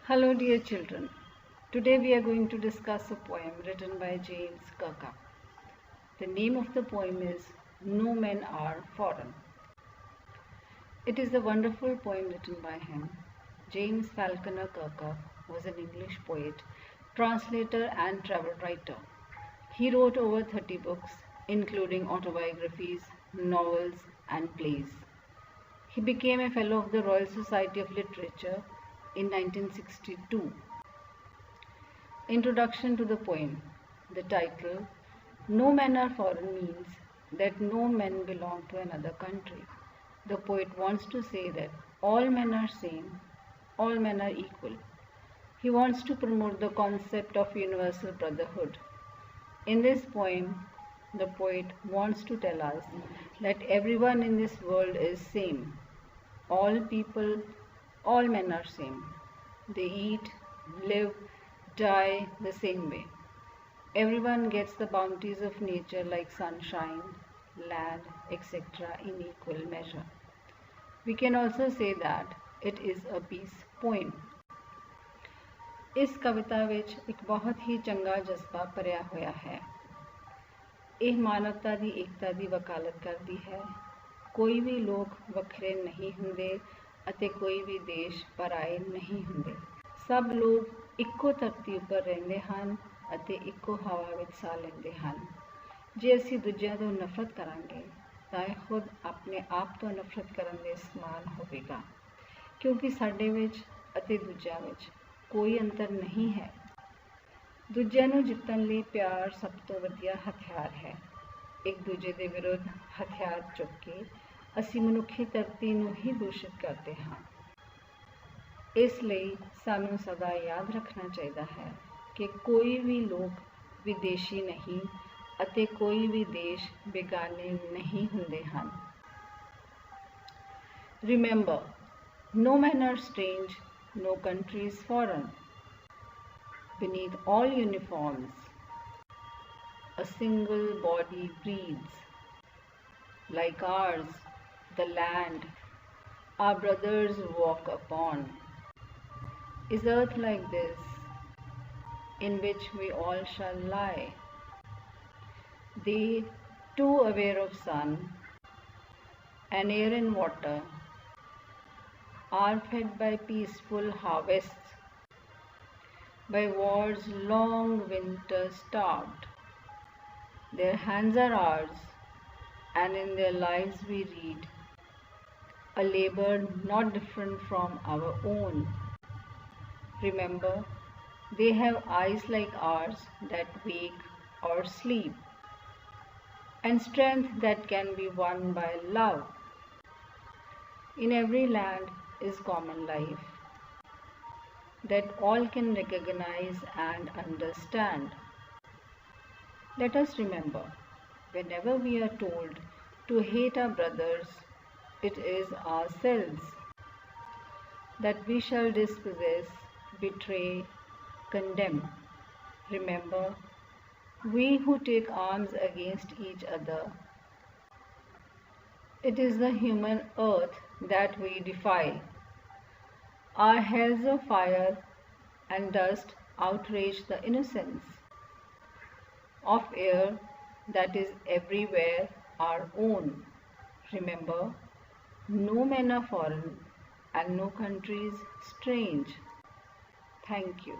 Hello dear children, today we are going to discuss a poem written by James Kirkup. The name of the poem is No Men Are Foreign. It is a wonderful poem written by him. James Falconer Kirkup was an English poet, translator and travel writer. He wrote over 30 books including autobiographies, novels and plays. He became a fellow of the Royal Society of Literature in 1962. Introduction to the poem. The title, No Men Are Foreign, means that no men belong to another country. The poet wants to say that all men are same, all men are equal. He wants to promote the concept of universal brotherhood. In this poem, the poet wants to tell us that everyone in this world is same. All people, all men are same. They eat, live, die the same way. Everyone gets the bounties of nature like sunshine, land, etc. in equal measure. We can also say that it is a peace poem. ਇਸ ਕਵਿਤਾ ਵਿੱਚ ਇੱਕ ਬਹੁਤ ਹੀ ਚੰਗਾ ਜਜ਼ਬਾ ਭਰਿਆ ਹੋਇਆ ਹੈ। ਇਹ ਮਾਨਵਤਾ ਦੀ ਏਕਤਾ ਦੀ ਵਕਾਲਤ ਕਰਦੀ ਹੈ। ਕੋਈ ਵੀ ਲੋਕ ਵੱਖਰੇ ਨਹੀਂ ਹੁੰਦੇ ਅਤੇ ਕੋਈ ਵੀ ਦੇਸ਼ ਪਰਾਏ ਨਹੀਂ ਹੁੰਦੇ। ਸਭ ਲੋਕ ਇੱਕੋ ਧਰਤੀ ਉੱਪਰ ਰਹਿੰਦੇ ਹਨ ਅਤੇ ਇੱਕੋ ਹਵਾ ਵਿੱਚ ਸਾਹ ਲੈਂਦੇ ਹਨ। ਜੇ ਅਸੀਂ ਦੂਜਿਆਂ ਤੋਂ ਨਫ਼ਰਤ ਕਰਾਂਗੇ ਤਾਂ ਇਹ ਖੁਦ ਆਪਣੇ ਆਪ ਤੋਂ ਨਫ਼ਰਤ ਕਰਨ ਦੇ ਸਮਾਨ ਹੋਵੇਗਾ, ਕਿਉਂਕਿ ਸਾਡੇ ਵਿੱਚ ਅਤੇ ਦੂਜਿਆਂ ਵਿੱਚ ਕੋਈ ਅੰਤਰ ਨਹੀਂ ਹੈ। ਦੂਜਿਆਂ ਨੂੰ ਜਿੱਤਣ ਲਈ ਪਿਆਰ ਸਭ ਤੋਂ ਵਧੀਆ ਹਥਿਆਰ ਹੈ। ਇੱਕ ਦੂਜੇ ਦੇ ਵਿਰੁੱਧ ਹਥਿਆਰ ਚੁੱਕ ਕੇ ਅਸੀਂ ਮਨੁੱਖੀ ਧਰਤੀ ਨੂੰ ਹੀ ਦੂਸ਼ਿਤ ਕਰਦੇ ਹਾਂ। ਇਸ ਲਈ ਸਾਨੂੰ ਸਦਾ ਯਾਦ ਰੱਖਣਾ ਚਾਹੀਦਾ ਹੈ ਕਿ ਕੋਈ ਵੀ ਲੋਕ ਵਿਦੇਸ਼ੀ ਨਹੀਂ ਅਤੇ ਕੋਈ ਵੀ ਦੇਸ਼ ਬੇਗਾਨੇ ਨਹੀਂ ਹੁੰਦੇ ਹਨ। Remember, no men are strange, no country is foreign. Beneath all uniforms, a single body breathes. Like ours, the land our brothers walk upon. Is earth like this, in which we all shall lie? They, too aware of sun and air and water, are fed by peaceful harvests, by war's long winter starved. Their hands are ours, and in their lives we read a labor not different from our own. Remember, they have eyes like ours that wake or sleep, and strength that can be won by love. In every land is common life that all can recognize and understand. Let us remember, whenever we are told to hate our brothers, it is ourselves that we shall dispossess, betray, condemn. Remember, we who take arms against each other, it is the human earth that we defy. Our hells of fire and dust outrage the innocence of air that is everywhere our own. Remember, no men are foreign and no country is strange. Thank you.